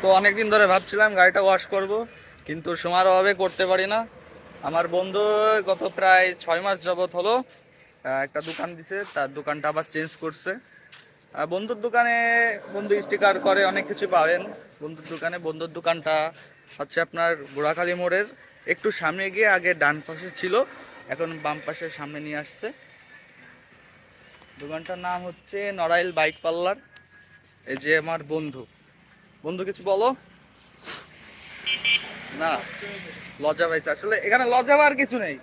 তো অনেকদিন ধরে ভাবছিলাম গাড়িটা ওয়াশ করব, কিন্তু সময়ের অভাবে করতে পারি না। আমার বন্ধু গত প্রায় 6 মাস যাবত হলো একটা দোকান দিছে, তার দোকানটা আবার চেঞ্জ করছে। বন্ধুর দোকানে বন্ধু স্টিকার করে অনেক কিছু পাবেন বন্ধুর দোকানে। বন্ধুর দোকানটা হচ্ছে আপনার বুড়াখালী মোড়ের একটু সামনে গিয়ে, আগে ডান পাশে ছিল, এখন বাম পাশে সামনে নিয়ে আসছে। দোকানটার নাম হচ্ছে নড়াইল বাইক পার্লার। এই যে আমার বন্ধু, বন্ধু কিছু বলো না। লজ্জা পাইছে আসলে, এখানে লজ্জা পাওয়ার কিছু নেই।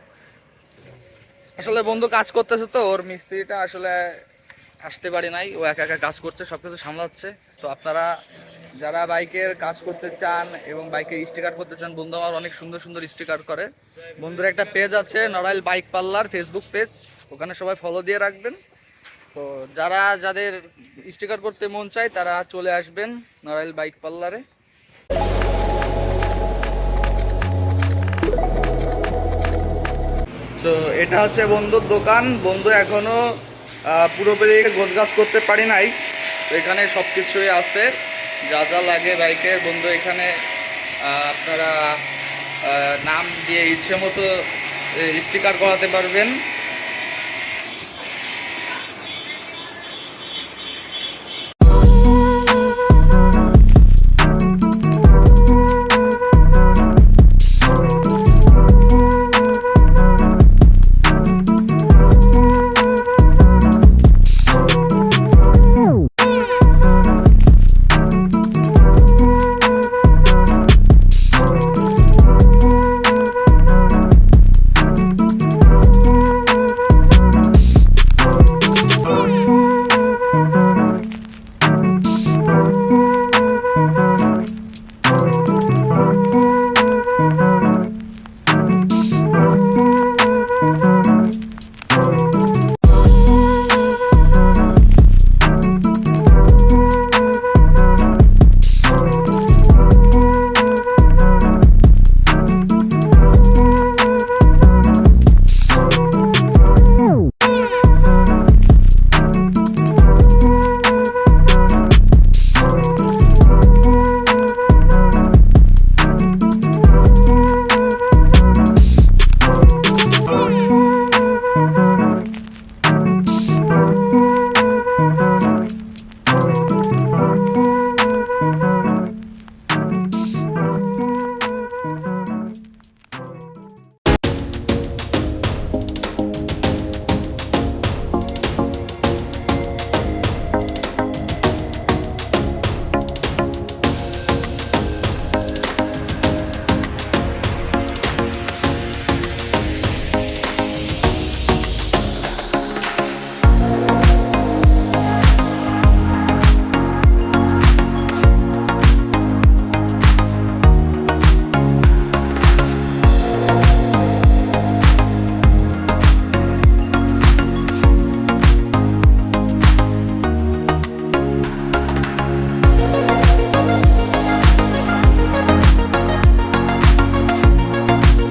আসলে বন্ধু কাজ করতেছে, তো ওর মিস্ত্রিটা আসলে আসতে পারি নাই, ও একা একা কাজ করছে, সবকিছু সামলাচ্ছে। তো আপনারা যারা বাইকের কাজ করতে চান এবং বাইকের স্টিকার করতে চান, বন্ধু আমার অনেক সুন্দর সুন্দর স্টিকার করে। বন্ধুর একটা পেজ আছে Narail bike parlour, Facebook page, ওখানে সবাই ফলো দিয়ে রাখবেন। তো যাদের স্টিকার করতে মন চায় তারা চলে আসবেন নড়াইল বাইক পার্লারে। তো এটা হচ্ছে বন্ধুর দোকান। বন্ধু এখনো পুরোপুরি গোছগাছ করতে পারি নাই। তো এখানে সব কিছুই আছে, যা যা লাগে বাইকের। বন্ধু এখানে আপনারা নাম দিয়ে ইচ্ছে মতো স্টিকার করাতে পারবেন।